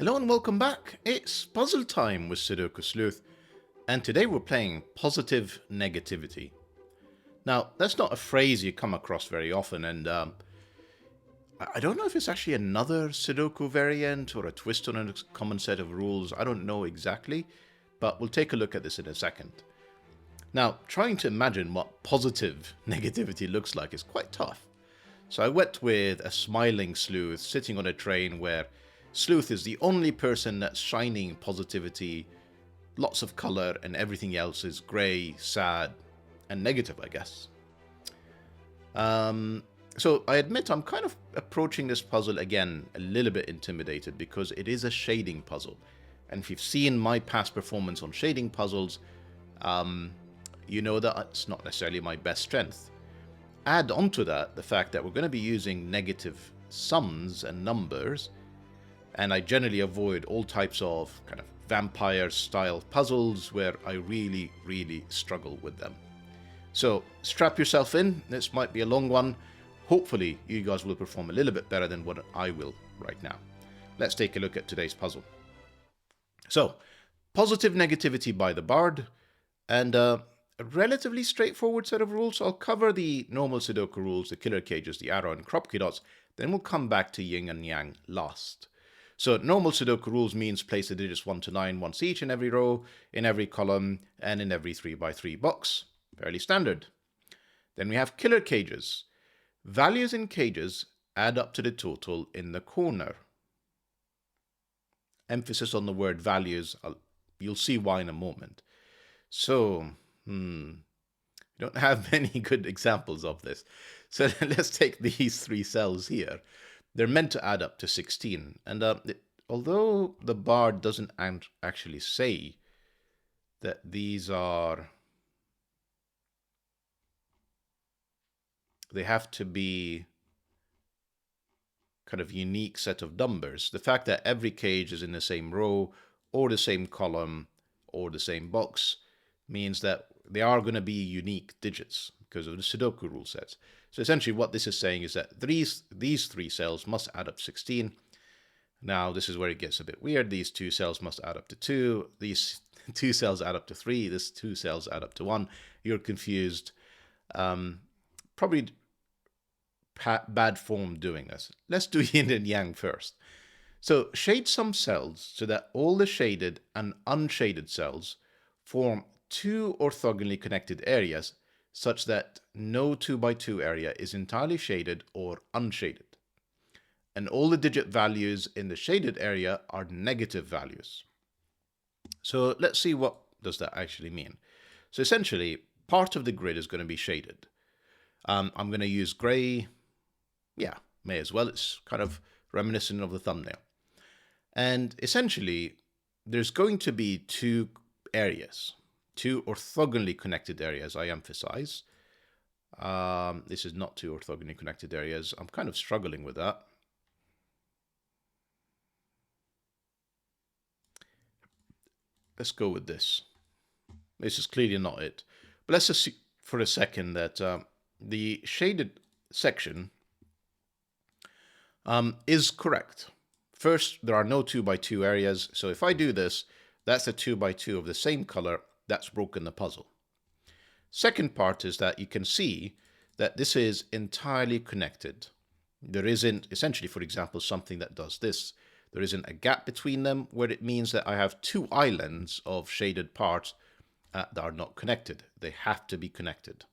Hello and welcome back. It's puzzle time with Sudoku Sleuth, and today we're playing positive negativity. Now, that's not a phrase you come across very often, and I don't know if it's actually another Sudoku variant or a twist on a common set of rules. I don't know exactly, but we'll take a look at this in a second. Now, trying to imagine what positive negativity looks like is quite tough. So I went with a smiling sleuth sitting on a train where Sleuth is the only person that's shining positivity, lots of color, and everything else is grey, sad, and negative, I guess. So I admit I'm kind of approaching this puzzle again a little bit intimidated because it is a shading puzzle. And if you've seen my past performance on shading puzzles, you know that it's not necessarily my best strength. Add onto that the fact that we're going to be using negative sums and numbers, and I generally avoid all types of kind of vampire-style puzzles where I really struggle with them. So strap yourself in, this might be a long one. Hopefully you guys will perform a little bit better than what I will right now. Let's take a look at today's puzzle. So, positive negativity by the Bard, and a relatively straightforward set of rules. I'll cover the normal Sudoku rules, the killer cages, the arrow, and Kropki Dots, then we'll come back to Ying and Yang last. So normal Sudoku rules means place the digits 1 to 9 once each in every row, in every column, and in every 3x3 box. Fairly standard. Then we have killer cages. Values in cages add up to the total in the corner. Emphasis on the word values. You'll see why in a moment. So, we don't have many good examples of this. So let's take these three cells here. They're meant to add up to 16. And although the Bard doesn't actually say that these are... they have to be kind of unique set of numbers. The fact that every cage is in the same row or the same column or the same box means that they are going to be unique digits because of the Sudoku rule sets. So essentially what this is saying is that these three cells must add up 16. Now this is where it gets a bit weird. These two cells must add up to 2. These two cells add up to 3. These two cells add up to 1. You're confused. Probably bad form doing this. Let's do yin and yang first. So shade some cells so that all the shaded and unshaded cells form two orthogonally connected areas such that no 2x2 area is entirely shaded or unshaded. And all the digit values in the shaded area are negative values. So let's see what does that actually mean. So essentially, part of the grid is going to be shaded. I'm going to use grey. Yeah, may as well. It's kind of reminiscent of the thumbnail. And essentially, there's going to be two areas. Two orthogonally connected areas, I emphasize. This is not two orthogonally connected areas. I'm kind of struggling with that. Let's go with this. This is clearly not it. But let's assume for a second that the shaded section is correct. First, there are no 2x2 areas. So if I do this, that's a 2x2 of the same color. That's broken the puzzle. Second part is that you can see that this is entirely connected. There isn't, essentially, for example, something that does this. There isn't a gap between them where it means that I have two islands of shaded parts that are not connected. They have to be connected.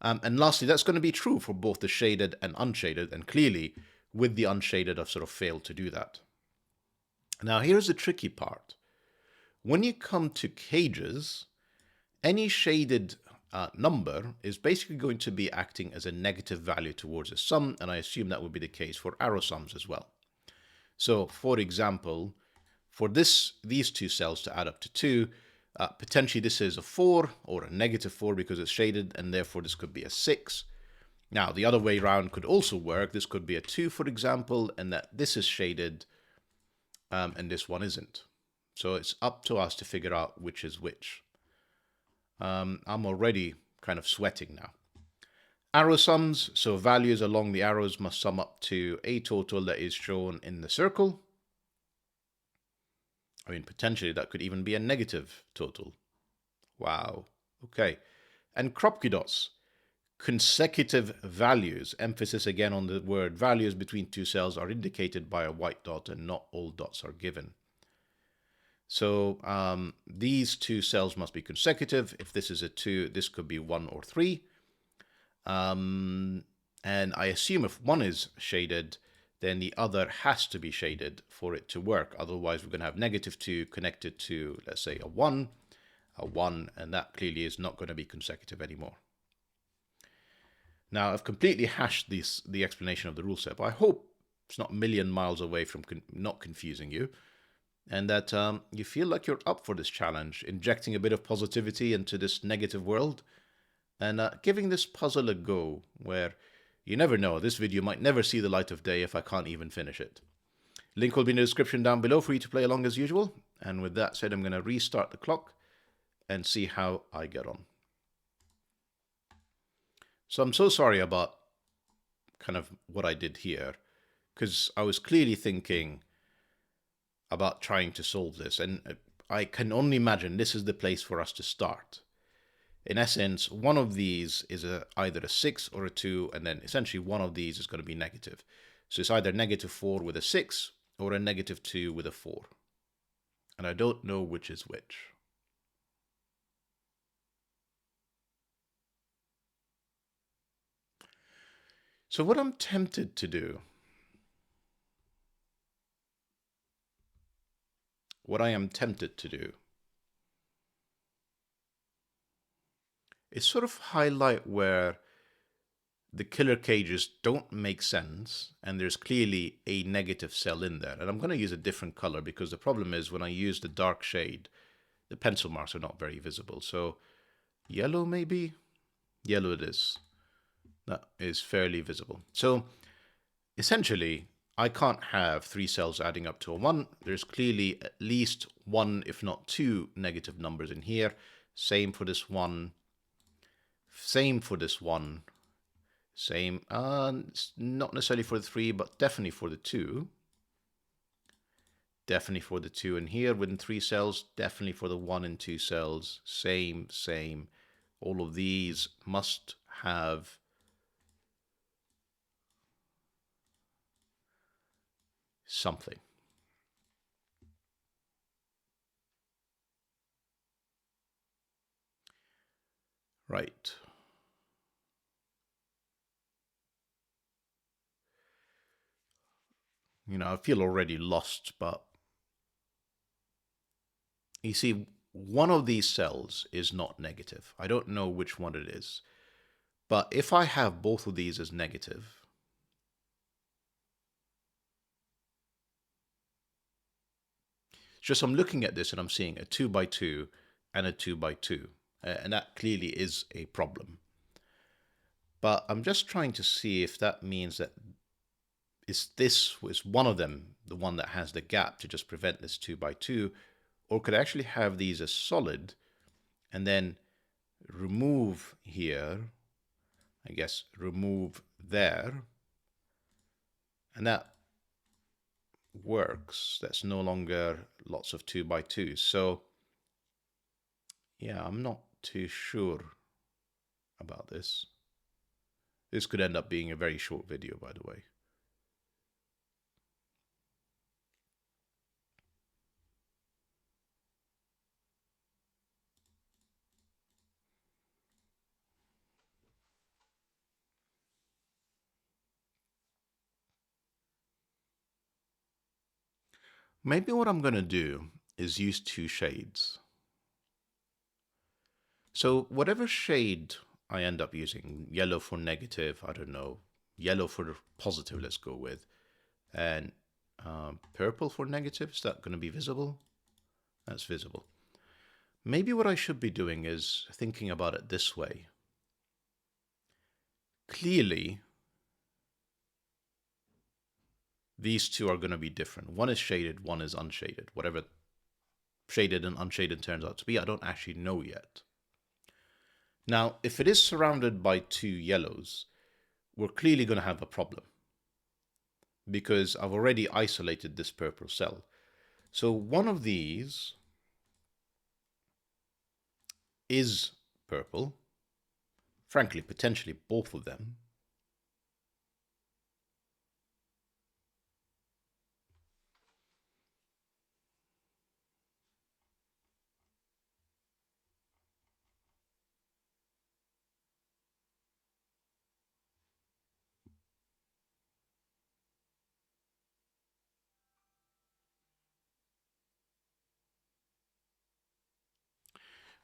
And lastly, that's going to be true for both the shaded and unshaded. And clearly, with the unshaded, I've sort of failed to do that. Now, here's the tricky part. When you come to cages, any shaded number is basically going to be acting as a negative value towards a sum, and I assume that would be the case for arrow sums as well. So, for example, for these two cells to add up to 2, potentially this is a 4 or a negative 4 because it's shaded, and therefore this could be a 6. Now, the other way around could also work. This could be a 2, for example, and that this is shaded and this one isn't. So it's up to us to figure out which is which. I'm already kind of sweating now. Arrow sums, so values along the arrows must sum up to a total that is shown in the circle. I mean, potentially that could even be a negative total. Wow. Okay. And Kropki dots, consecutive values, emphasis again on the word values between two cells, are indicated by a white dot and not all dots are given. So these two cells must be consecutive. If this is a 2, this could be 1 or 3. And I assume if one is shaded, then the other has to be shaded for it to work. Otherwise, we're going to have -2 connected to, let's say, a 1, and that clearly is not going to be consecutive anymore. Now, I've completely hashed the explanation of the rule set, but I hope it's not a million miles away from not confusing you, and that you feel like you're up for this challenge, injecting a bit of positivity into this negative world, and giving this puzzle a go, where you never know, this video might never see the light of day if I can't even finish it. Link will be in the description down below for you to play along as usual, and with that said, I'm going to restart the clock and see how I get on. So I'm so sorry about kind of what I did here, because I was clearly thinking about trying to solve this, and I can only imagine this is the place for us to start. In essence, one of these is either a 6 or a 2, and then essentially one of these is going to be negative. So it's either -4 with a 6 or a -2 with a 4. And I don't know which is which. So what I'm tempted to do, is sort of highlight where the killer cages don't make sense and there's clearly a negative cell in there. And I'm going to use a different color because the problem is when I use the dark shade, the pencil marks are not very visible. So yellow maybe? Yellow it is. That is fairly visible. So essentially, I can't have 3 cells adding up to a 1. There's clearly at least 1, if not 2, negative numbers in here. Same for this one. Same for this one. Same, not necessarily for the 3, but definitely for the 2. Definitely for the 2 in here within 3 cells. Definitely for the 1 and 2 cells. Same, same. All of these must have something. Right. You know, I feel already lost, but you see, one of these cells is not negative. I don't know which one it is. But if I have both of these as negative, it's just I'm looking at this and I'm seeing a 2 by 2 and a 2 by 2. And that clearly is a problem. But I'm just trying to see if that means that is one of them, the one that has the gap to just prevent this 2 by 2, or could I actually have these as solid and then remove here, I guess remove there, and that works. That's no longer lots of 2 by 2s. So yeah, I'm not too sure about this. This could end up being a very short video, by the way. Maybe what I'm going to do is use 2 shades. So whatever shade I end up using, yellow for negative, I don't know, yellow for positive, let's go with, and purple for negative, is that going to be visible? That's visible. Maybe what I should be doing is thinking about it this way. Clearly, these two are going to be different. One is shaded, one is unshaded. Whatever shaded and unshaded turns out to be, I don't actually know yet. Now, if it is surrounded by 2 yellows, we're clearly going to have a problem, because I've already isolated this purple cell. So one of these is purple. Frankly, potentially both of them.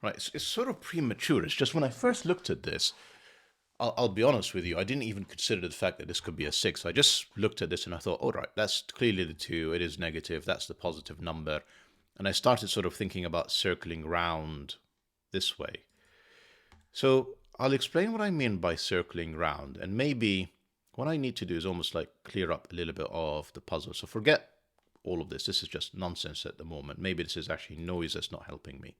Right, it's sort of premature. It's just when I first looked at this, I'll be honest with you, I didn't even consider the fact that this could be a 6. I just looked at this and I thought, all right, that's clearly the 2. It is negative. That's the positive number. And I started sort of thinking about circling round this way. So I'll explain what I mean by circling round. And maybe what I need to do is almost like clear up a little bit of the puzzle. So forget all of this. This is just nonsense at the moment. Maybe this is actually noise that's not helping me.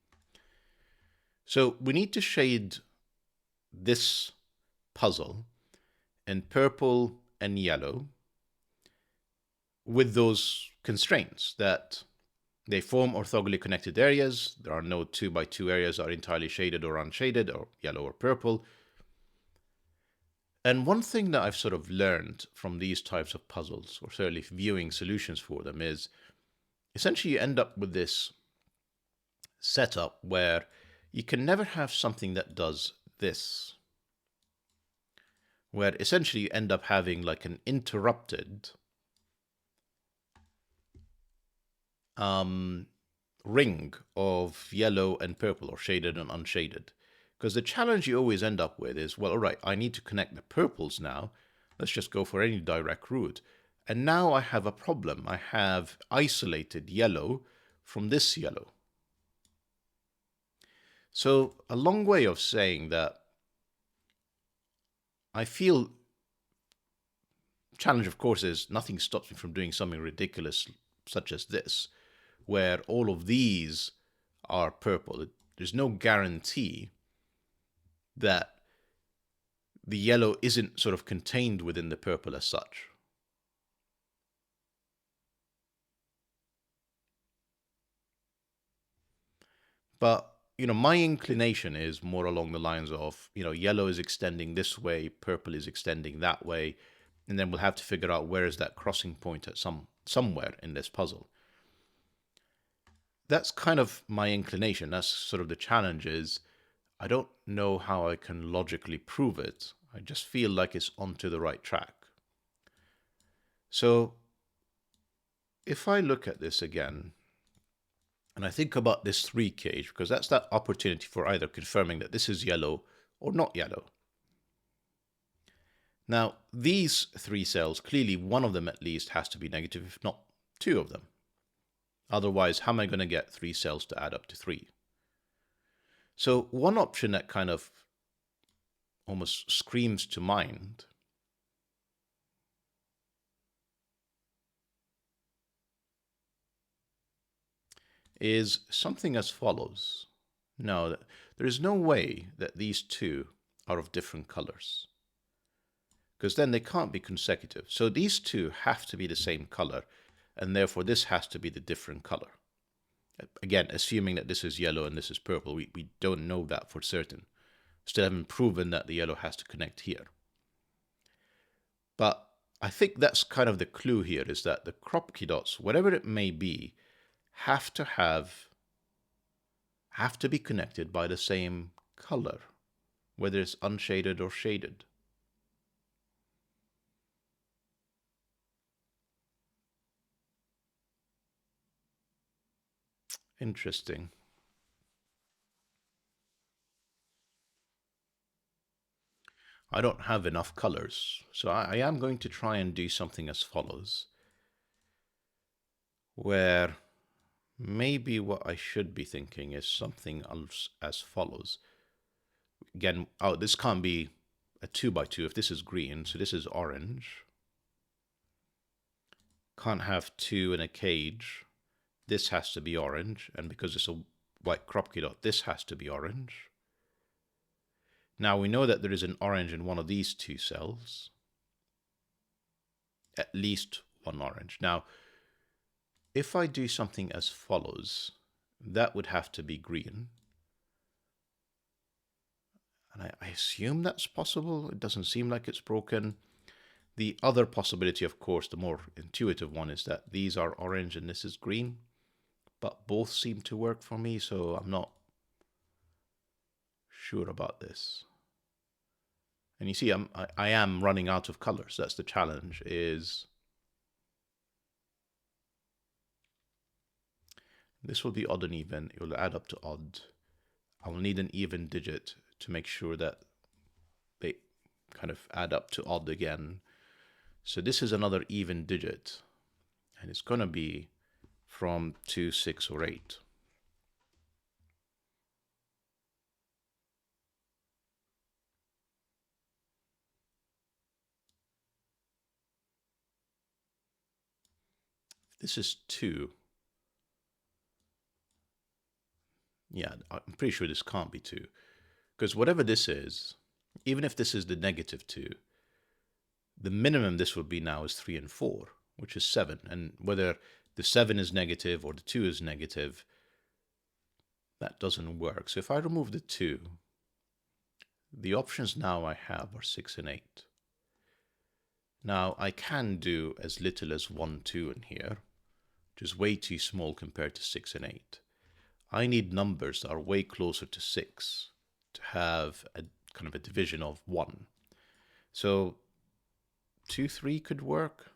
So we need to shade this puzzle in purple and yellow with those constraints that they form orthogonally connected areas. There are no 2 by 2 areas that are entirely shaded or unshaded or yellow or purple. And one thing that I've sort of learned from these types of puzzles, or certainly viewing solutions for them, is essentially you end up with this setup where you can never have something that does this, where essentially you end up having like an interrupted ring of yellow and purple, or shaded and unshaded. Because the challenge you always end up with is, well, all right, I need to connect the purples now. Let's just go for any direct route. And now I have a problem. I have isolated yellow from this yellow. So a long way of saying that I feel challenge, of course, is nothing stops me from doing something ridiculous such as this, where all of these are purple. There's no guarantee that the yellow isn't sort of contained within the purple as such. But, my inclination is more along the lines of, yellow is extending this way, purple is extending that way, and then we'll have to figure out where is that crossing point at somewhere in this puzzle. That's kind of my inclination. That's sort of the challenge is I don't know how I can logically prove it. I just feel like it's onto the right track. So if I look at this again, and I think about this 3 cage, because that's that opportunity for either confirming that this is yellow or not yellow. Now, these 3 cells, clearly one of them at least has to be negative, if not 2 of them. Otherwise, how am I going to get 3 cells to add up to 3? So one option that kind of almost screams to mind is something as follows. No, there is no way that these 2 are of different colors, because then they can't be consecutive. So these 2 have to be the same color, and therefore this has to be the different color. Again, assuming that this is yellow and this is purple, we don't know that for certain. Still haven't proven that the yellow has to connect here. But I think that's kind of the clue here, is that the Kropki dots, whatever it may be, have to be connected by the same color, whether it's unshaded or shaded. Interesting. I don't have enough colors, so I am going to try and do something as follows, where maybe what I should be thinking is something else as follows. Again, this can't be a 2 by 2 if this is green, so this is orange. Can't have 2 in a cage. This has to be orange, and because it's a white Kropki dot, this has to be orange. Now we know that there is an orange in one of these 2 cells. At least one orange. Now, if I do something as follows, that would have to be green. And I assume that's possible. It doesn't seem like it's broken. The other possibility, of course, the more intuitive one, is that these are orange and this is green. But both seem to work for me, so I'm not sure about this. And you see, I am running out of colors. That's the challenge, is this will be odd and even. It will add up to odd. I will need an even digit to make sure that they kind of add up to odd again. So this is another even digit, and it's going to be from 2, 6, or 8. This is 2. Yeah, I'm pretty sure this can't be 2. Because whatever this is, even if this is the -2, the minimum this will be now is 3 and 4, which is 7. And whether the 7 is negative or the 2 is negative, that doesn't work. So if I remove the 2, the options now I have are 6 and 8. Now I can do as little as 1, 2 in here, which is way too small compared to 6 and 8. I need numbers that are way closer to 6 to have a kind of a division of 1. So 2, 3 could work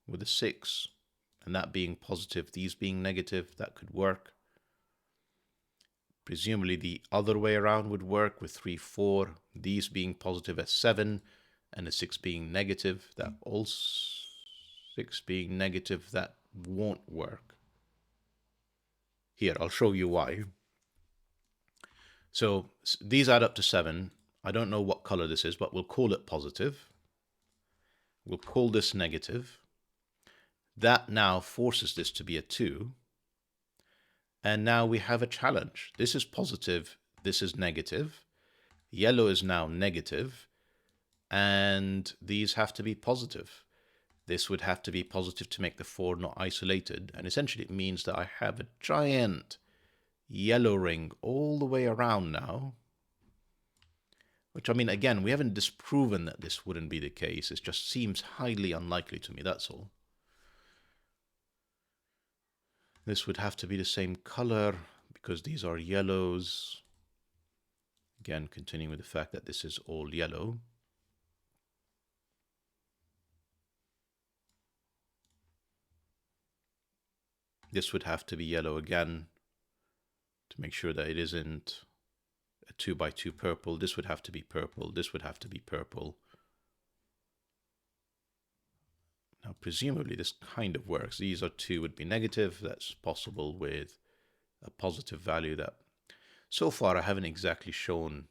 with a 6, and that being positive, these being negative, that could work. Presumably the other way around would work with 3, 4, these being positive as 7, and a 6 being negative. That also 6 being negative, that won't work. Here, I'll show you why. So these add up to 7. I don't know what color this is, but we'll call it positive. We'll call this negative. That now forces this to be a 2. And now we have a challenge. This is positive, this is negative. Yellow is now negative, and these have to be positive. This would have to be positive to make the 4 not isolated, and essentially it means that I have a giant yellow ring all the way around now. Which, I mean, again, we haven't disproven that this wouldn't be the case. It just seems highly unlikely to me, that's all. This would have to be the same color because these are yellows. Again, continuing with the fact that this is all yellow. This would have to be yellow again to make sure that it isn't a 2 by 2 purple. This would have to be purple. This would have to be purple. Now, presumably this kind of works. These are 2 would be negative. That's possible with a positive value. That so far I haven't exactly shown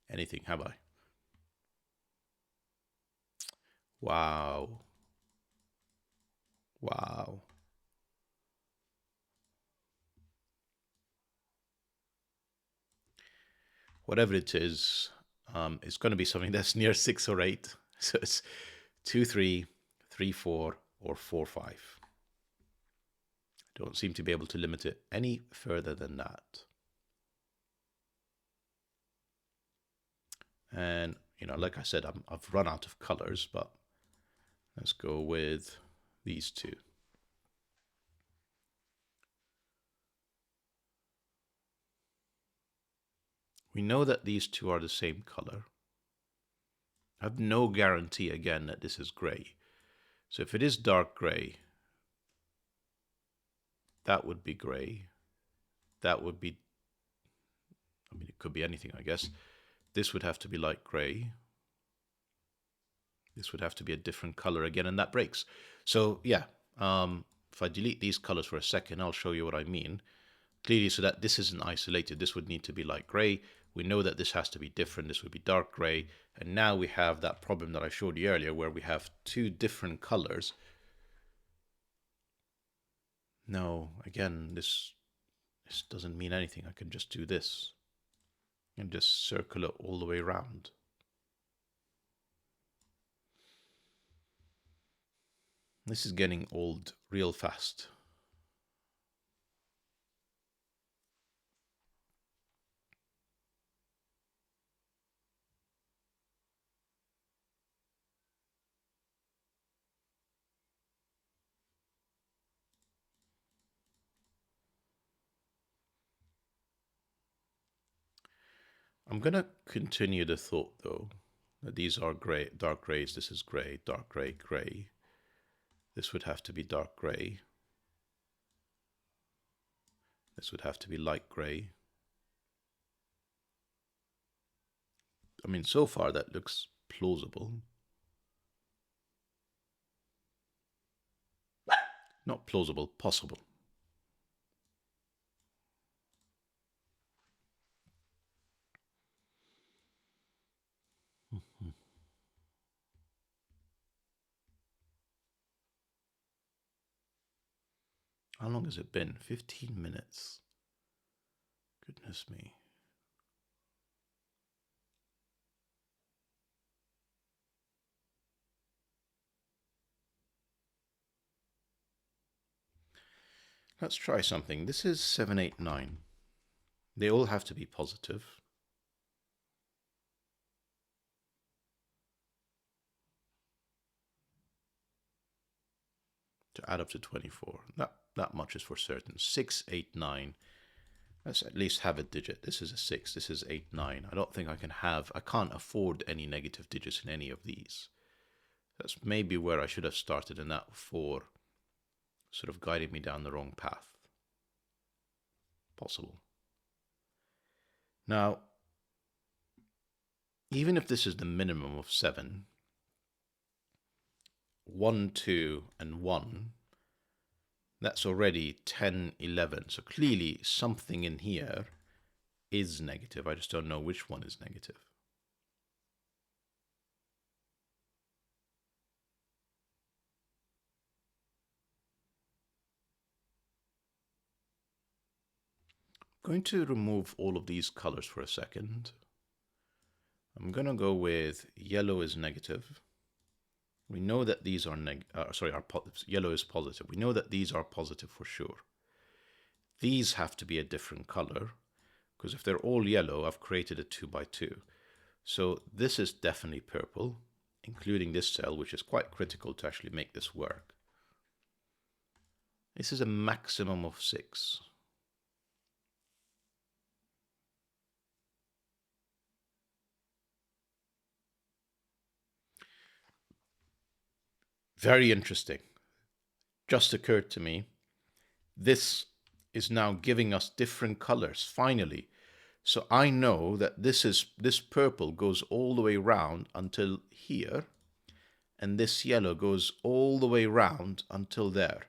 anything, have I? Wow. Wow. Whatever it is, it's going to be something that's near 6 or 8. So it's 2, 3, 3, 4, or 4, 5. Don't seem to be able to limit it any further than that. And, you know, like I said, I've run out of colors, but let's go with these 2. We know that these 2 are the same color. I have no guarantee, again, that this is gray. So if it is dark gray, that would be gray. That would be, I mean, it could be anything, I guess. This would have to be light gray. This would have to be a different color again, and that breaks. So yeah, if I delete these colors for a second, I'll show you what I mean. Clearly, so that this isn't isolated, this would need to be light gray. We know that this has to be different. This would be dark gray. And now we have that problem that I showed you earlier where we have 2 different colors. No, again, this doesn't mean anything. I can just do this and just circle it all the way around. This is getting old real fast. I'm going to continue the thought, though, that these are gray, dark grays. This is gray, dark gray, gray. This would have to be dark gray. This would have to be light gray. I mean, so far that looks plausible. Not plausible, possible. How long has it been? 15 minutes. Goodness me. Let's try something. This is 7, 8, 9. They all have to be positive. To add up to 24. That much is for certain. 6, 8, 9. Let's at least have a digit. This is a 6. This is 8, 9. I don't think I can't afford any negative digits in any of these. That's maybe where I should have started, and that 4 sort of guided me down the wrong path. Possible. Now, even if this is the minimum of 7, 1, 2, and 1, that's already 10, 11. So clearly something in here is negative. I just don't know which one is negative. I'm going to remove all of these colors for a second. I'm going to go with yellow is negative. We know that these are yellow is positive. We know that these are positive for sure. These have to be a different color, because if they're all yellow, I've created a 2 by 2. So this is definitely purple, including this cell, which is quite critical to actually make this work. This is a maximum of 6. Very interesting. Just occurred to me, this is now giving us different colors, finally. So I know that this purple goes all the way round until here, and this yellow goes all the way round until there.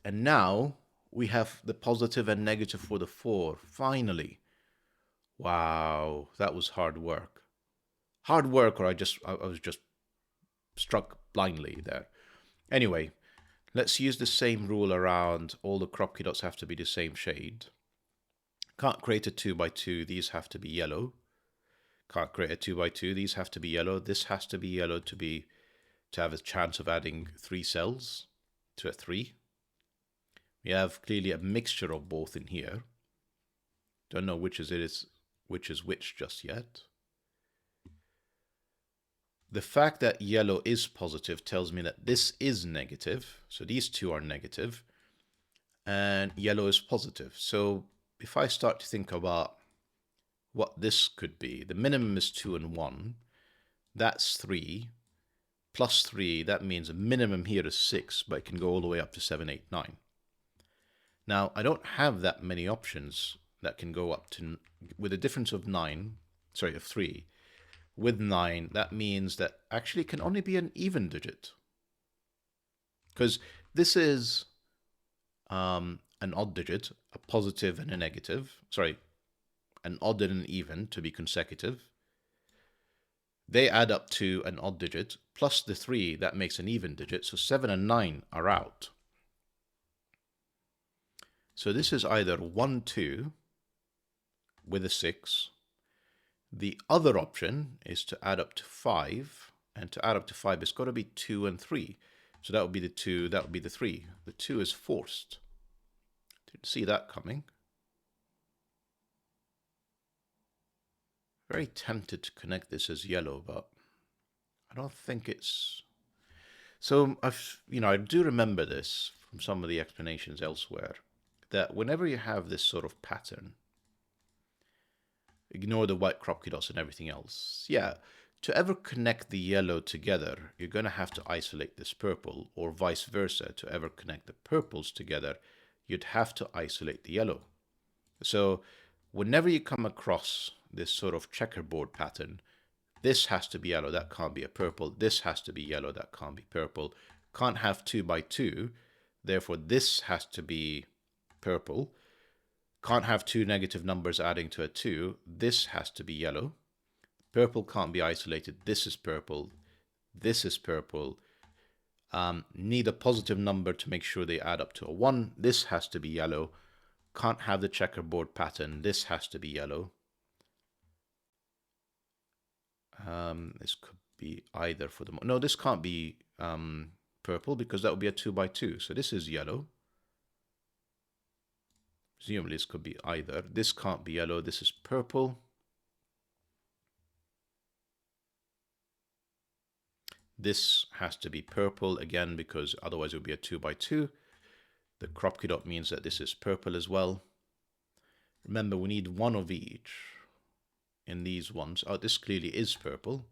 And now we have the positive and negative for the 4, finally. Wow, that was hard work. Hard work, or I was just struck blindly there. Anyway, let's use the same rule around. All the Kropki dots have to be the same shade. Can't create a 2 by 2. These have to be yellow. Can't create a 2 by 2. These have to be yellow. This has to be yellow to have a chance of adding 3 cells to a 3. We have clearly a mixture of both in here. Don't know which is which just yet. The fact that yellow is positive tells me that this is negative. So these two are negative, and yellow is positive. So if I start to think about what this could be, the minimum is 2 and 1. That's 3. Plus 3, that means a minimum here is 6, but it can go all the way up to 7, 8, 9. Now, I don't have that many options that can go up to, with a difference of 3. With 9, that means that actually it can only be an even digit. Because this is an odd digit, a positive and a negative. Sorry, an odd and an even to be consecutive. They add up to an odd digit, plus the 3, that makes an even digit. So 7 and 9 are out. So this is either 1, 2 with a 6. The other option is to add up to 5, and to add up to 5, it's got to be 2 and 3. So that would be the 2, that would be the 3. The 2 is forced. Didn't see that coming. Very tempted to connect this as yellow, but I don't think it's... So I do remember this from some of the explanations elsewhere, that whenever you have this sort of pattern, Ignore the white Kropki dots and everything else. Yeah, to ever connect the yellow together, you're going to have to isolate this purple, or vice versa. To ever connect the purples together, you'd have to isolate the yellow. So whenever you come across this sort of checkerboard pattern, this has to be yellow, that can't be a purple. This has to be yellow, that can't be purple. Can't have 2 by 2, therefore this has to be purple. Can't have 2 negative numbers adding to a 2. This has to be yellow. Purple can't be isolated. This is purple. This is purple. Need a positive number to make sure they add up to a 1. This has to be yellow. Can't have the checkerboard pattern. This has to be yellow. This could be either for the... No, this can't be purple because that would be a 2 by 2. So this is yellow. Presumably this could be either. This can't be yellow. This is purple. This has to be purple again because otherwise it would be a 2 by 2. The Kropki dot means that this is purple as well. Remember, we need one of each in these ones. Oh, this clearly is purple.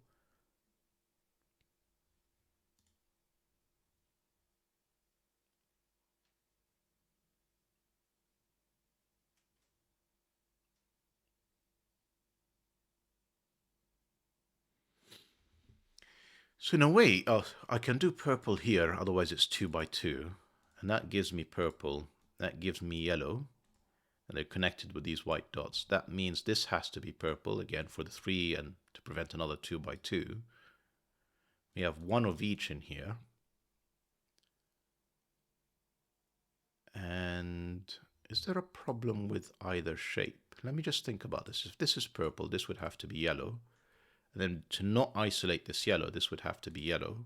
So in a way, I can do purple here, otherwise it's 2 by 2. And that gives me purple, that gives me yellow. And they're connected with these white dots. That means this has to be purple, again, for the 3 and to prevent another 2 by 2. We have one of each in here. And is there a problem with either shape? Let me just think about this. If this is purple, this would have to be yellow. And then to not isolate this yellow, this would have to be yellow.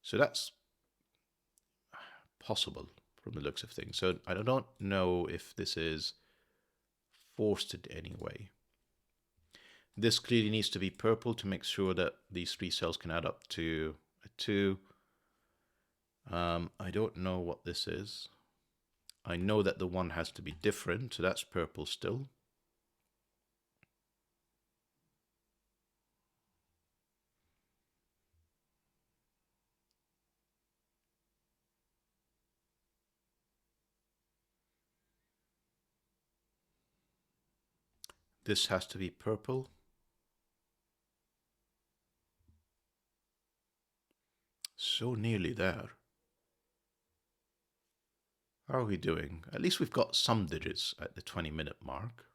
So that's possible from the looks of things. So I don't know if this is forced in any way. This clearly needs to be purple to make sure that these 3 cells can add up to a 2. I don't know what this is. I know that the 1 has to be different, so that's purple still. This has to be purple. So nearly there. How are we doing? At least we've got some digits at the 20-minute mark.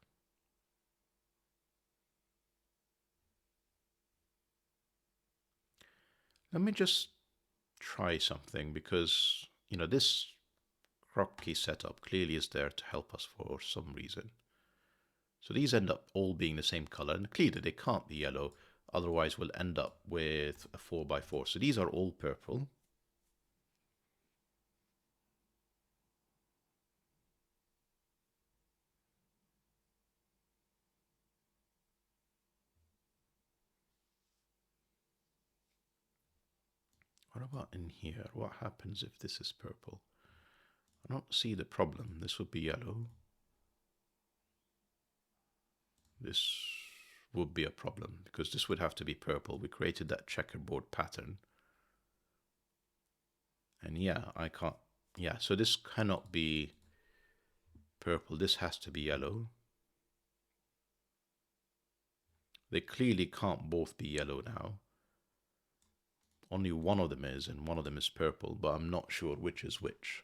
Let me just try something because, you know, this Kropki setup clearly is there to help us for some reason. So these end up all being the same color, and clearly they can't be yellow, otherwise we'll end up with a 4 by 4. So these are all purple. What about in here? What happens if this is purple? I don't see the problem. This would be yellow. This would be a problem because this would have to be purple. We created that checkerboard pattern. And yeah, I can't, yeah, so this cannot be purple. This has to be yellow. They clearly can't both be yellow now. Only one of them is, and one of them is purple, but I'm not sure which is which.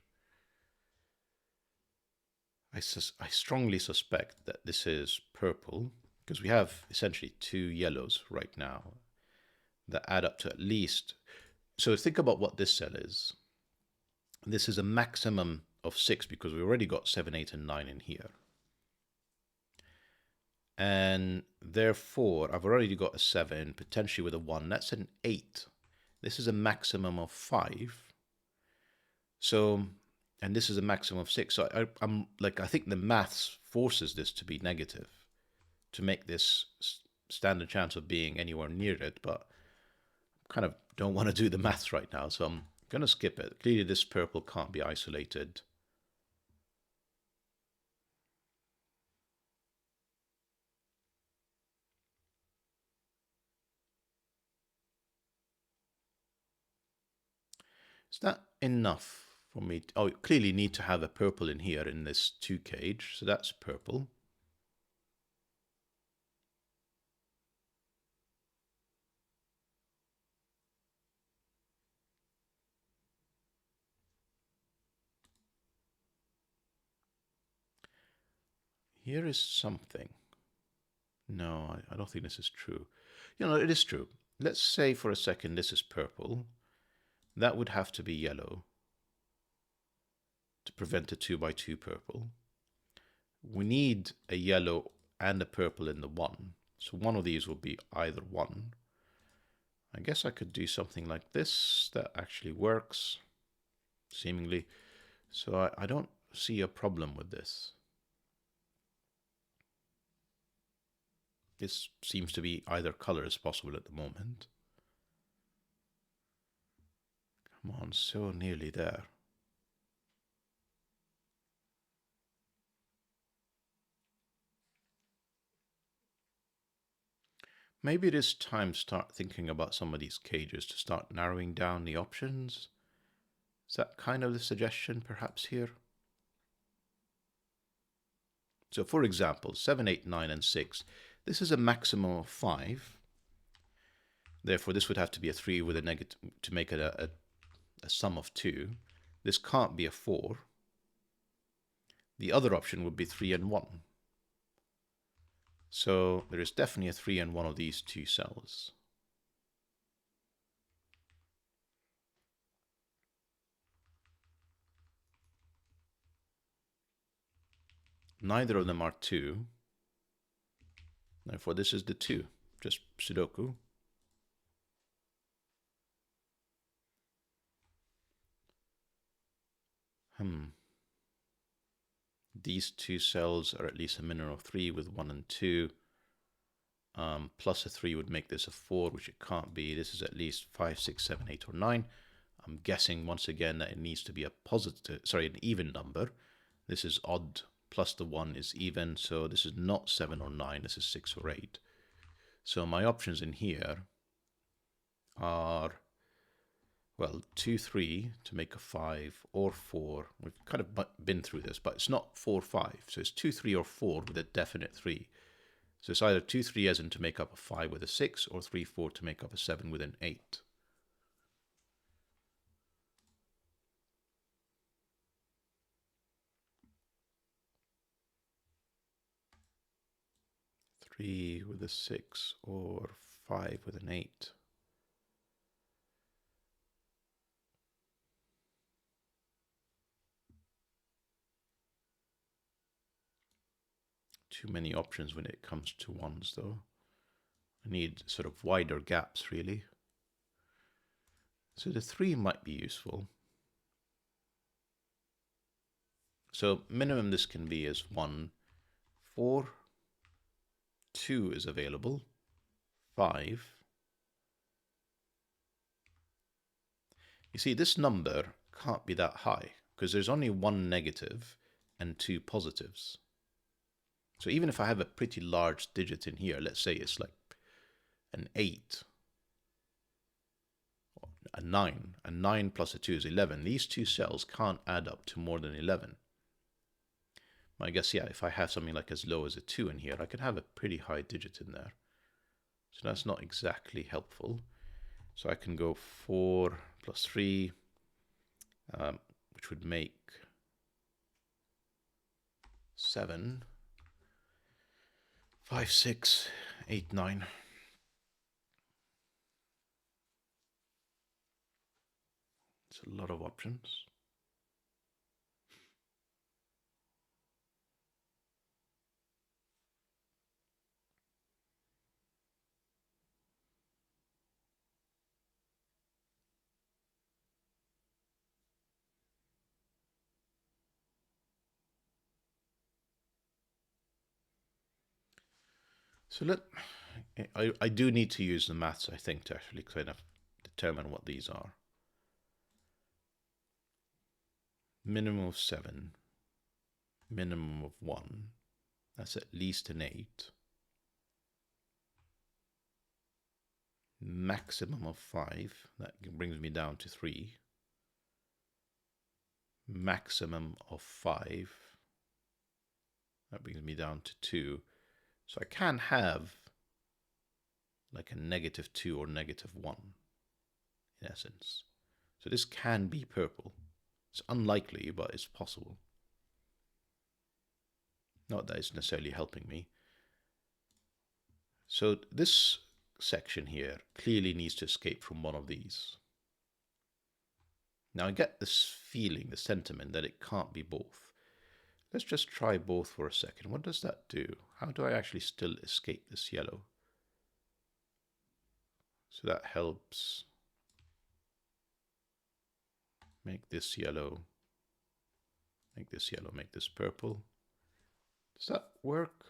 I strongly suspect that this is purple, because we have essentially 2 yellows right now that add up to at least... So think about what this cell is. This is a maximum of 6 because we already got 7, 8, and 9 in here. And therefore, I've already got a 7, potentially with a 1. That's an 8. This is a maximum of 5. So, and this is a maximum of 6. So I'm like, I think the maths forces this to be negative to make this stand a chance of being anywhere near it. But I kind of don't want to do the maths right now. So I'm going to skip it. Clearly this purple can't be isolated. Is that enough for me? Oh, you clearly need to have a purple in here in this 2 cage, so that's purple. Here is something. No, I don't think this is true. You know, it is true. Let's say for a second this is purple. That would have to be yellow to prevent a 2 by 2 purple. We need a yellow and a purple in the 1. So one of these will be either 1. I guess I could do something like this. That actually works, seemingly. So I don't see a problem with this. This seems to be either color is possible at the moment. Come on, so nearly there. Maybe it is time to start thinking about some of these cages to start narrowing down the options. Is that kind of the suggestion perhaps here? So for example, 7, 8, 9, and 6. This is a maximum of 5. Therefore, this would have to be a 3 with a negative to make it a sum of 2. This can't be a 4. The other option would be 3 and 1. So there is definitely a 3 in one of these 2 cells. Neither of them are 2. Therefore, this is the 2. Just Sudoku. These 2 cells are at least a minimum of 3 with 1 and 2. Plus a 3 would make this a 4, which it can't be. This is at least 5, 6, 7, 8, or 9. I'm guessing once again that it needs to be a positive, sorry, an even number. This is odd, plus the 1 is even, so this is not 7 or 9, this is 6 or 8. So my options in here are, well, 2, 3 to make a 5, or 4. We've kind of been through this, but it's not 4, 5. So it's 2, 3, or 4 with a definite 3. So it's either 2, 3 as in to make up a 5 with a 6, or 3, 4 to make up a 7 with an 8. Three with a 6 or 5 with an 8. Too many options when it comes to ones, though. I need sort of wider gaps, really. So the 3 might be useful. So minimum this can be is 1, 4, 2 is available, 5. You see, this number can't be that high because there's only 1 negative and 2 positives. So even if I have a pretty large digit in here, let's say it's like an 8, a 9, a 9 plus a 2 is 11. These 2 cells can't add up to more than 11. I guess, yeah, if I have something like as low as a 2 in here, I could have a pretty high digit in there. So that's not exactly helpful. So I can go 4 plus 3, which would make 7, 5, 6, 8, 9. It's a lot of options. So I do need to use the maths, I think, to actually kind of determine what these are. Minimum of 7, minimum of 1, that's at least an 8. Maximum of 5, that brings me down to 3. maximum of 5. That brings me down to 2. So I can have like a -2 or -1 in essence. So this can be purple. It's unlikely, but it's possible. Not that it's necessarily helping me. So this section here clearly needs to escape from one of these. Now I get this feeling, the sentiment, that it can't be both. Let's just try both for a second. What does that do? How do I actually still escape this yellow? So that helps make this yellow, make this yellow, make this purple. Does that work?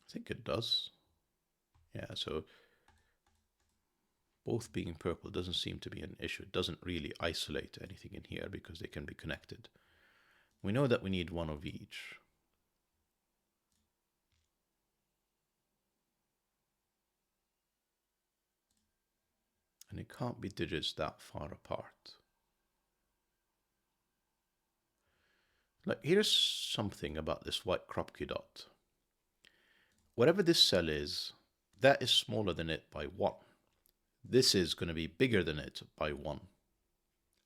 I think it does. Yeah, so both being purple doesn't seem to be an issue. It doesn't really isolate anything in here because they can be connected. We know that we need one of each. And it can't be digits that far apart. Like, here's something about this white Kropki dot. Whatever this cell is, that is smaller than it by 1. This is going to be bigger than it by 1.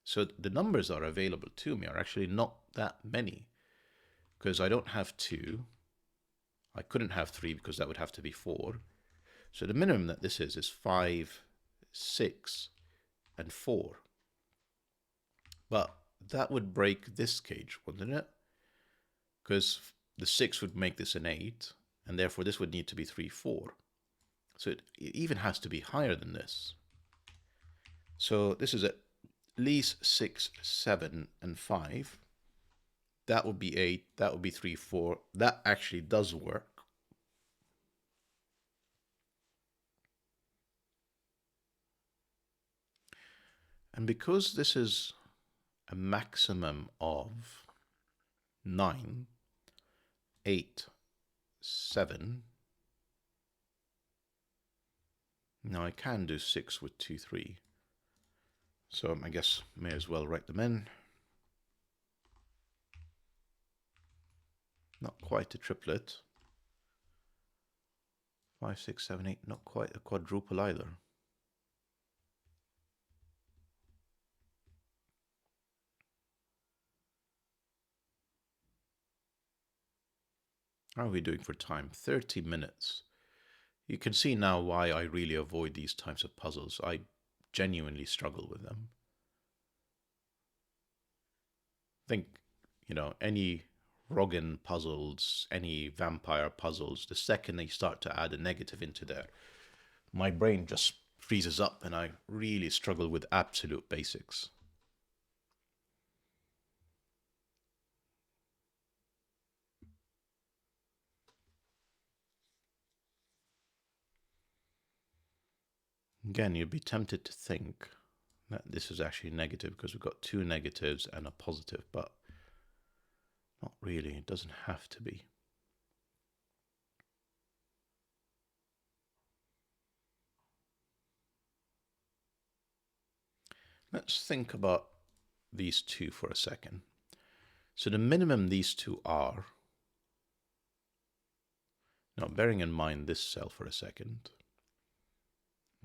So the numbers that are available to me are actually not that many, because I don't have 2. I couldn't have 3 because that would have to be 4. So the minimum that this is 5, 6, and 4. But that would break this cage, wouldn't it? Because the 6 would make this an 8, and therefore this would need to be 3, 4. So it even has to be higher than this. So this is at least 6, 7, and 5. That would be 8. That would be 3, 4. That actually does work. And because this is a maximum of 9, 8, 7. Now I can do 6 with 2, 3. So I guess may as well write them in. Not quite a triplet. 5, 6, 7, 8. Not quite a quadruple either. How are we doing for time? 30 minutes. You can see now why I really avoid these types of puzzles. I genuinely struggle with them. Think, any Rogan puzzles, any vampire puzzles, the second they start to add a negative into there, my brain just freezes up and I really struggle with absolute basics. Again, you'd be tempted to think that this is actually negative because we've got 2 negatives and a positive, but not really. It doesn't have to be. Let's think about these two for a second. So the minimum these two are, now bearing in mind this cell for a second,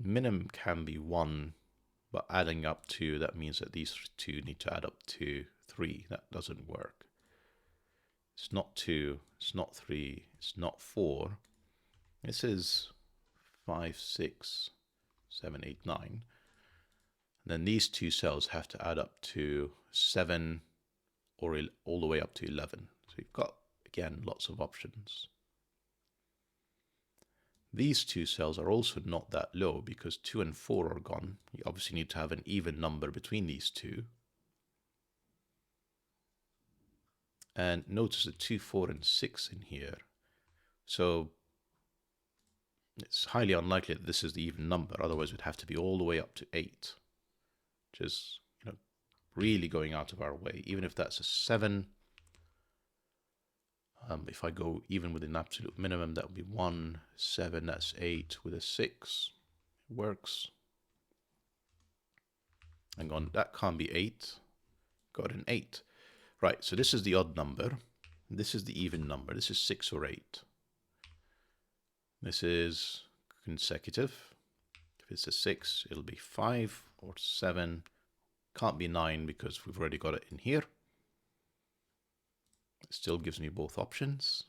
minimum can be 1, but adding up to, that means that these 2 need to add up to 3. That doesn't work. It's not 2, it's not 3, it's not 4. This is 5, 6, 7, 8, 9. And then these 2 cells have to add up to 7 or all the way up to 11. So you've got, again, lots of options. These 2 cells are also not that low because 2 and 4 are gone. You obviously need to have an even number between these 2. And notice the 2, 4, and 6 in here. So it's highly unlikely that this is the even number. Otherwise, it would have to be all the way up to 8, which is really going out of our way. Even if that's a 7, if I go even with an absolute minimum, that would be 1, 7, that's 8 with a 6. It works. Hang on, that can't be 8. Got an 8. Right, so this is the odd number. This is the even number. This is 6 or 8. This is consecutive. If it's a 6, it'll be 5 or 7. Can't be 9 because we've already got it in here. It still gives me both options.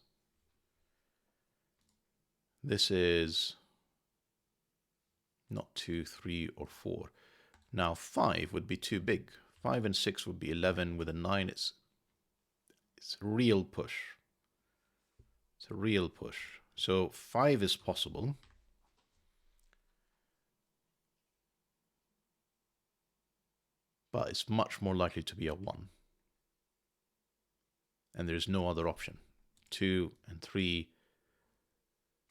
This is not 2, 3, or 4. Now 5 would be too big. 5 and 6 would be 11. With a 9, it's a real push. It's a real push. So 5 is possible. But it's much more likely to be a 1. And there's no other option. 2 and 3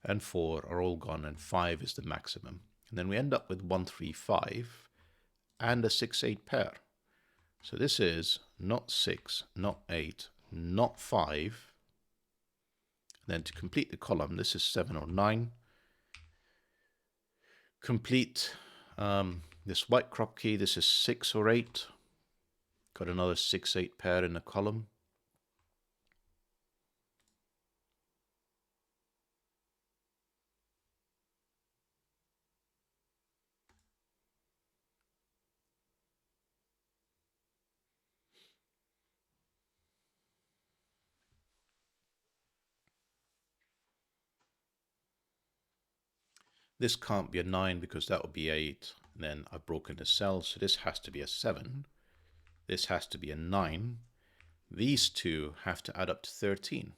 and 4 are all gone, and 5 is the maximum. And then we end up with 1, 3, 5 and a 6, 8 pair. So this is not 6, not 8, not 5. Then to complete the column, this is 7 or 9. Complete this white Kropki, this is 6 or 8. Got another 6, 8 pair in the column. This can't be a 9 because that would be 8. And then I've broken the cell, so this has to be a 7. This has to be a 9. These two have to add up to 13.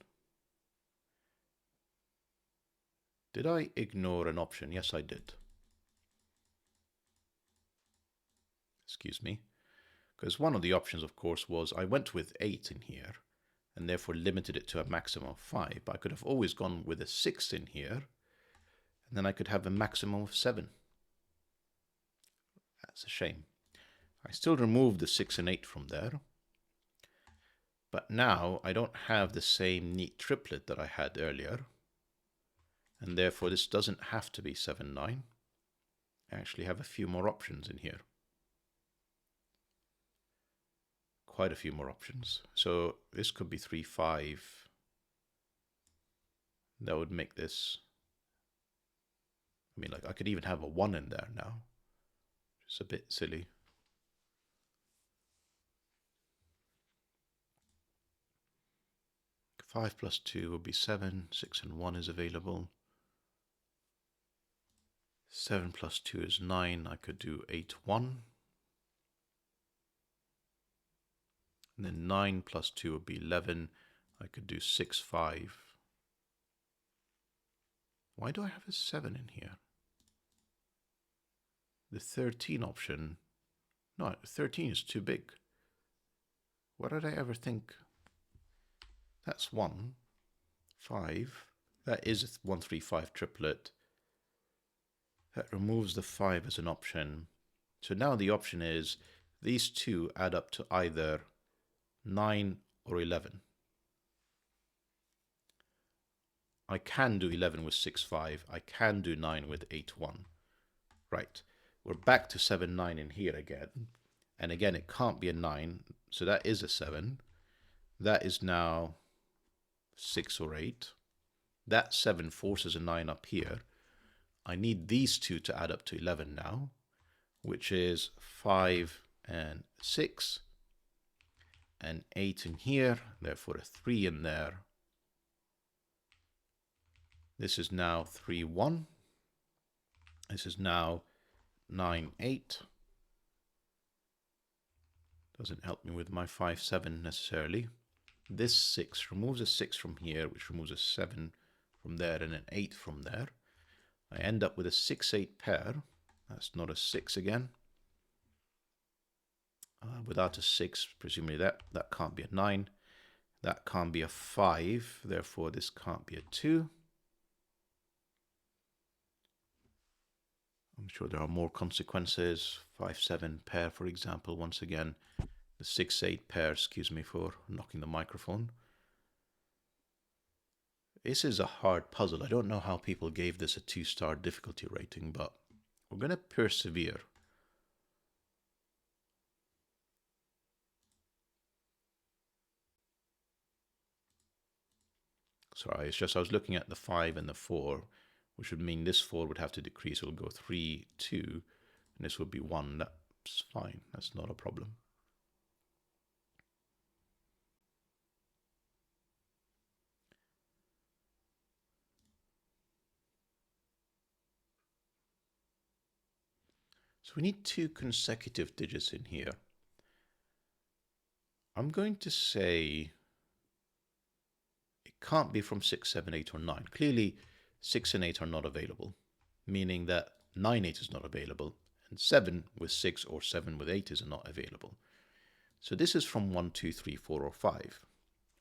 Did I ignore an option? Yes, I did. Excuse me. Because one of the options, of course, was I went with 8 in here and therefore limited it to a maximum of 5. But I could have always gone with a 6 in here, and then I could have a maximum of 7. That's a shame. I still removed the 6 and 8 from there. But now I don't have the same neat triplet that I had earlier. And therefore this doesn't have to be 7, 9. I actually have a few more options in here. Quite a few more options. So this could be 3, 5. That would make this, I mean, like I could even have a 1 in there now. It's a bit silly. Five plus 2 would be 7. 6 and 1 is available. 7 plus 2 is 9. I could do 8, 1. And then 9 plus 2 would be 11. I could do 6, 5. Why do I have a 7 in here? The 13 option. No, 13 is too big. What did I ever think? That's 1, 5. That is a 1, 3, 5 triplet. That removes the 5 as an option. So now the option is these two add up to either 9 or 11. I can do 11 with 6, 5. I can do 9 with 8, 1. Right. We're back to 7, 9 in here again. And again, it can't be a 9. So that is a 7. That is now 6 or 8. That 7 forces a 9 up here. I need these two to add up to 11 now, which is 5 and 6. And 8 in here, therefore a 3 in there. This is now 3, 1. This is now 9, 8. Doesn't help me with my 5, 7 necessarily. This 6 removes a 6 from here, which removes a 7 from there and an 8 from there. I end up with a 6, 8 pair. That's not a 6 again. Without a 6, presumably that can't be a 9. That can't be a 5. Therefore, this can't be a 2. I'm sure there are more consequences. 5, 7 pair, for example, once again. The 6, 8 pair, excuse me for knocking the microphone. This is a hard puzzle. I don't know how people gave this a 2-star difficulty rating, but we're going to persevere. Sorry, it's just I was looking at the 5 and the 4, which would mean this 4 would have to decrease. It will go 3, 2, and this would be 1. That's fine. That's not a problem. So we need 2 consecutive digits in here. I'm going to say it can't be from 6, 7, 8, or 9. Clearly, 6 and 8 are not available, meaning that 9, 8 is not available, and 7 with 6 or 7 with 8 is not available. So this is from 1, 2, 3, 4, or 5.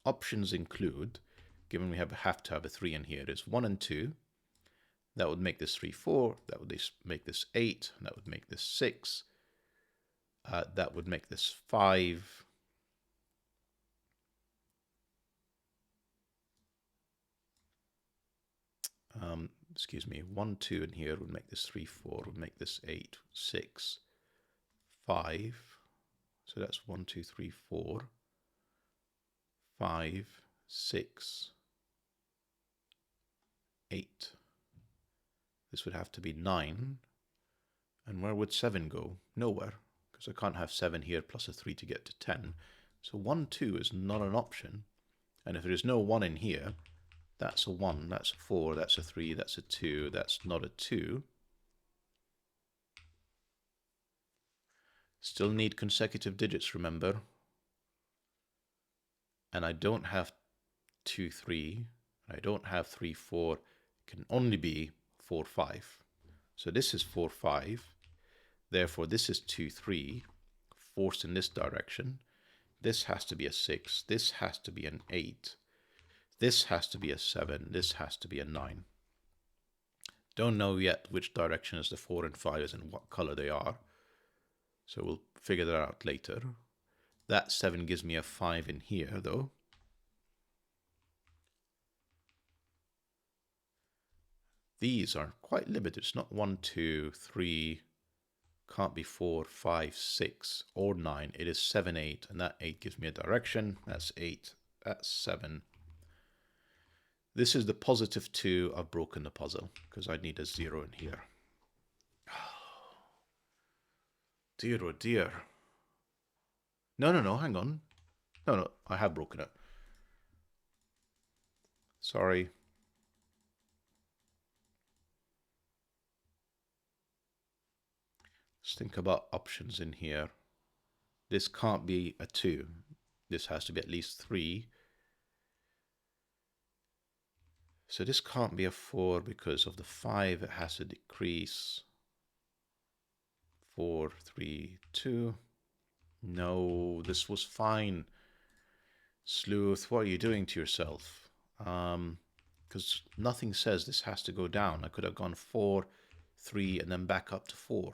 Options include, given we have to have a 3 in here, is 1 and 2. That would make this 3, 4. That would make this 8. That would make this 6. That would make this 5. Excuse me, 1, 2 in here would make this 3, 4, would make this 8, 6, 5. So that's 1, 2, 3, 4, 5, 6, 8. This would have to be 9. And where would 7 go? Nowhere, because I can't have 7 here plus a 3 to get to 10. So 1, 2 is not an option. And if there is no 1 in here, that's a 1, that's a 4, that's a 3, that's a 2, that's not a 2. Still need consecutive digits, remember. And I don't have 2, 3. I don't have 3, 4. It can only be 4, 5. So this is 4, 5. Therefore, this is 2, 3, forced in this direction. This has to be a 6. This has to be an 8. This has to be a 7. This has to be a 9. Don't know yet which direction is the 4 and 5 is and what color they are. So we'll figure that out later. That 7 gives me a 5 in here, though. These are quite limited. It's not 1, 2, 3, can't be 4, 5, 6, or 9. It is 7, 8, and that 8 gives me a direction. That's 8, that's 7. This is the positive 2. I've broken the puzzle because I need a 0 in here. Oh, dear, oh dear. No, hang on. No, I have broken it. Sorry. Let's think about options in here. This can't be a 2. This has to be at least 3. So this can't be a 4 because of the 5. It has to decrease. 4, 3, 2. No, this was fine. Sleuth, what are you doing to yourself? Because nothing says this has to go down. I could have gone 4, 3, and then back up to 4.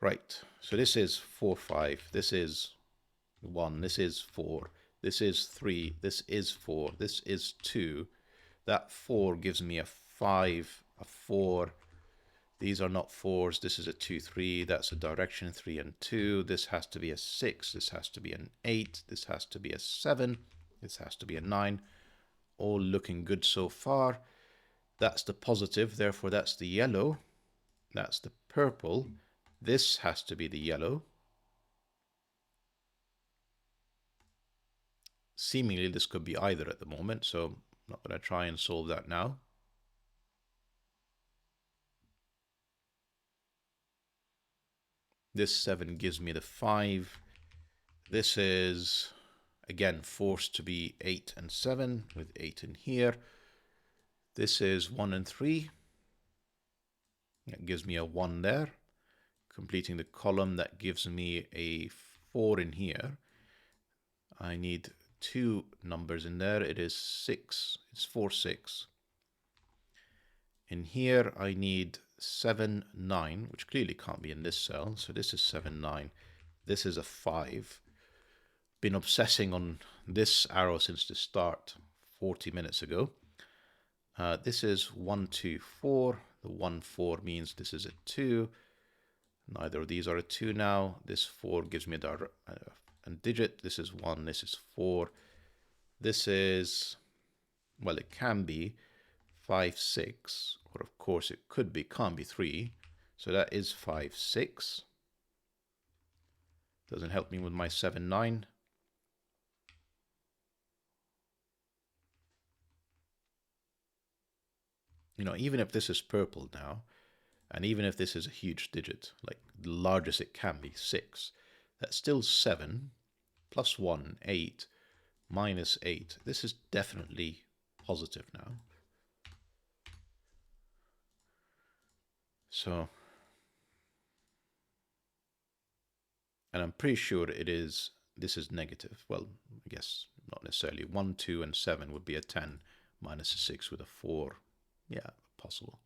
Right, so this is 4, 5. This is 1. This is 4. This is 3. This is 4. This is 2. That 4 gives me a 5, a 4. These are not 4s. This is a 2, 3. That's a direction 3 and 2. This has to be a 6. This has to be an 8. This has to be a 7. This has to be a 9. All looking good so far. That's the positive. Therefore, that's the yellow. That's the purple. This has to be the yellow. Seemingly, this could be either at the moment, so I'm not going to try and solve that now. This 7 gives me the 5. This is, again, forced to be 8 and 7, with 8 in here. This is 1 and 3. That gives me a 1 there. Completing the column, that gives me a 4 in here. I need 2 numbers in there. It is 6. It's 4, 6. In here, I need 7, 9, which clearly can't be in this cell. So this is 7, 9. This is a 5. Been obsessing on this arrow since the start 40 minutes ago. This is 1, 2, 4. The 1, 4 means this is a 2. Neither of these are a 2 now. This 4 gives me a digit. This is 1. This is 4. This is, well, it can be 5, 6, or of course it could be, can't be 3. So that is 5, 6. Doesn't help me with my 7, 9. You know, even if this is purple now, and even if this is a huge digit, like the largest it can be, 6, that's still 7, plus 1, 8, minus 8. This is definitely positive now. So, and I'm pretty sure it is, this is negative. Well, I guess not necessarily. 1, 2, and 7 would be a 10, minus a 6 with a 4. Yeah, possible.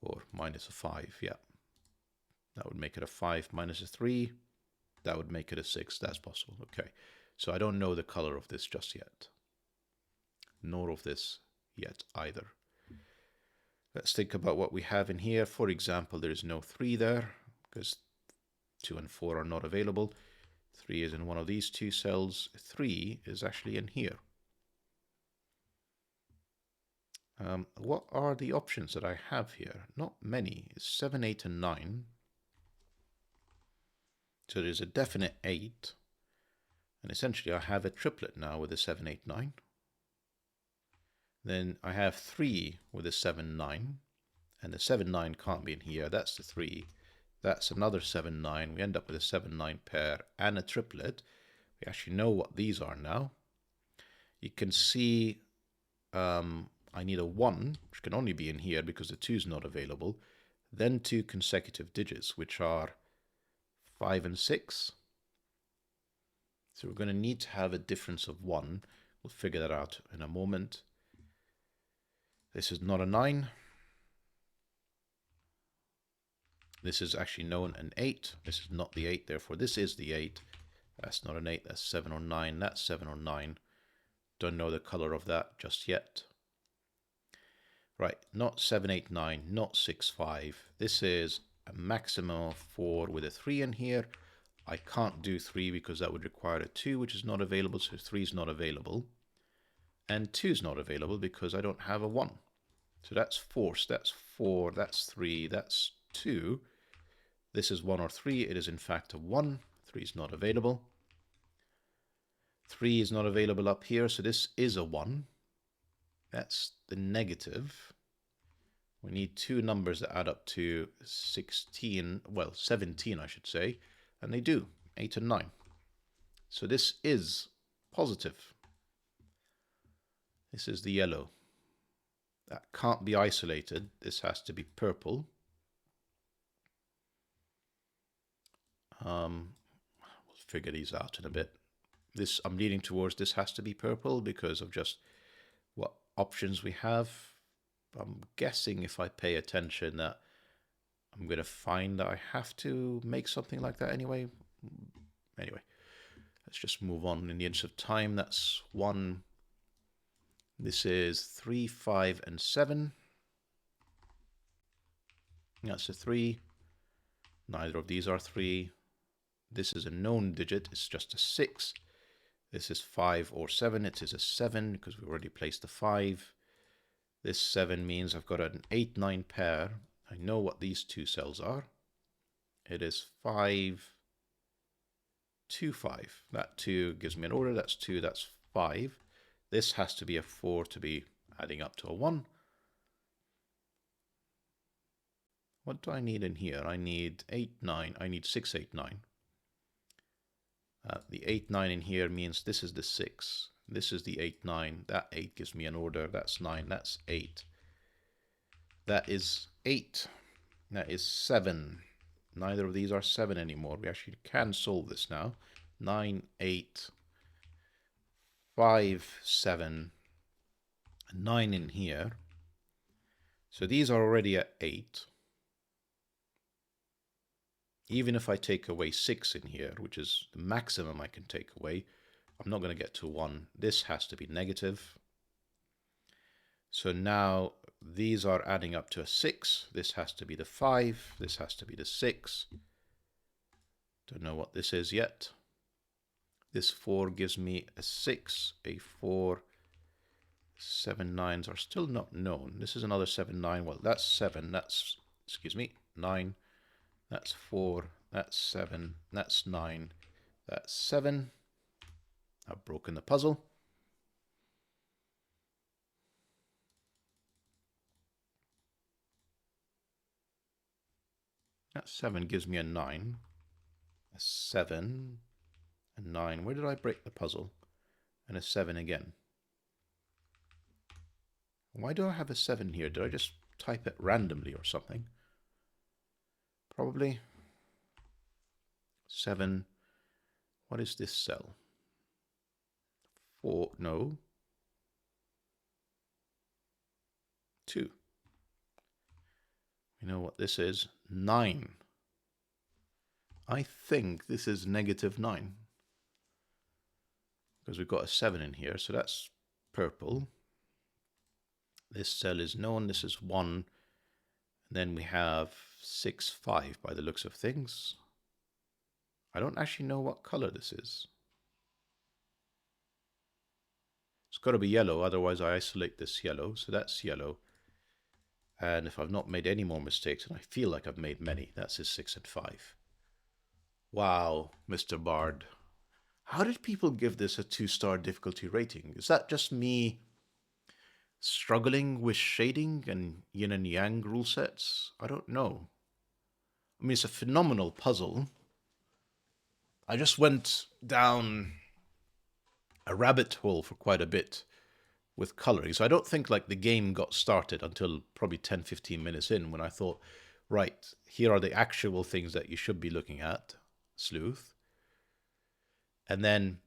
Or minus a 5, yeah. That would make it a 5 minus a 3. That would make it a 6. That's possible. Okay. So I don't know the color of this just yet. Nor of this yet either. Let's think about what we have in here. For example, there is no 3 there because 2 and 4 are not available. 3 is in one of these two cells. 3 is actually in here. What are the options that I have here? Not many. It's 7, 8, and 9. So there's a definite 8. And essentially I have a triplet now with a 7, 8, 9. Then I have 3 with a 7, 9. And the 7, 9 can't be in here. That's the 3. That's another 7, 9. We end up with a 7, 9 pair and a triplet. We actually know what these are now. You can see I need a 1, which can only be in here because the 2 is not available. Then 2 consecutive digits, which are 5 and 6. So we're going to need to have a difference of 1. We'll figure that out in a moment. This is not a 9. This is actually known an 8. This is not the 8, therefore this is the 8. That's not an 8, that's 7 or 9. That's 7 or 9. Don't know the color of that just yet. Right, not 7, 8, 9, not 6, 5. This is a maximum of 4 with a 3 in here. I can't do 3 because that would require a 2, which is not available, so 3 is not available. And 2 is not available because I don't have a 1. So that's force, that's 4, that's 3, that's 2. This is 1 or 3. It is in fact a 1. 3 is not available. 3 is not available up here, so this is a 1. That's the negative. We need 2 numbers that add up to 16, well, 17, I should say, and they do, 8 and 9. So this is positive. This is the yellow. That can't be isolated. This has to be purple. We'll figure these out in a bit. This, I'm leaning towards this has to be purple because of just what options we have. I'm guessing if I pay attention that I'm going to find that I have to make something like that anyway. Anyway, let's just move on in the interest of time. That's 1. This is 3, 5, and 7. That's a 3. Neither of these are 3. This is a known digit. It's just a 6. This is 5 or 7. It is a 7 because we already placed the 5. This 7 means I've got an 8, 9 pair. I know what these two cells are. It is 5, 2, 5. That 2 gives me an order. That's 2, that's 5. This has to be a 4 to be adding up to a 1. What do I need in here? I need 8, 9. I need 6, 8, 9. The 8, 9 in here means this is the 6. This is the 8, 9. That 8 gives me an order. That's 9. That's 8. That is 8. That is 7. Neither of these are 7 anymore. We actually can solve this now. 9, 8, 5, 7, 9 in here. So these are already at 8. Even if I take away 6 in here, which is the maximum I can take away, I'm not going to get to 1. This has to be negative. So now these are adding up to a 6. This has to be the 5. This has to be the 6. Don't know what this is yet. This 4 gives me a 6, a 4, 7 9s are still not known. This is another 7 9. Well, that's 7. That's, excuse me, 9. That's 4. That's 7. That's 9. That's 7. I've broken the puzzle. That 7 gives me a 9. A 7. A 9. Where did I break the puzzle? And a 7 again. Why do I have a 7 here? Did I just type it randomly or something? Probably. 7. What is this cell? 4. No. 2. You know what this is? 9. I think this is -9. Because we've got a 7 in here, so that's purple. This cell is known, this is 1. And then we have 6, 5 by the looks of things. I don't actually know what color this is. It's got to be yellow, otherwise I isolate this yellow. So that's yellow. And if I've not made any more mistakes, and I feel like I've made many, that's a 6 and 5. Wow, Mr. Bard. How did people give this a 2-star difficulty rating? Is that just me struggling with shading and yin and yang rule sets? I don't know. I mean, it's a phenomenal puzzle. I just went down a rabbit hole for quite a bit with coloring. So I don't think like the game got started until probably 10-15 minutes in, when I thought, right, here are the actual things that you should be looking at, Sleuth. And then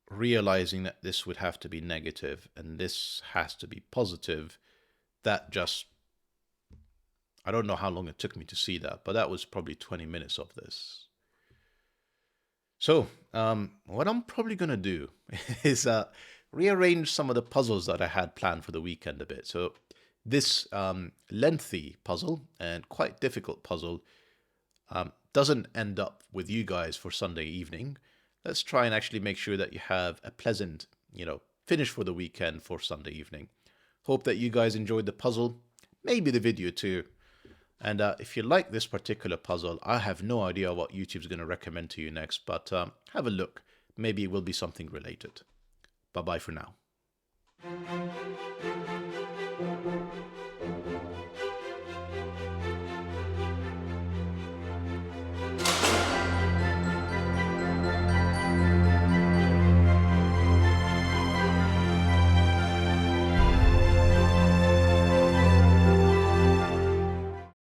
realizing that this would have to be negative and this has to be positive, that just, I don't know how long it took me to see that, but that was probably 20 minutes of this. So what I'm probably going to do is rearrange some of the puzzles that I had planned for the weekend a bit. So this lengthy puzzle and quite difficult puzzle doesn't end up with you guys for Sunday evening. Let's try and actually make sure that you have a pleasant, finish for the weekend for Sunday evening. Hope that you guys enjoyed the puzzle, maybe the video too. And if you like this particular puzzle, I have no idea what YouTube's going to recommend to you next, but have a look. Maybe it will be something related. Bye-bye for now.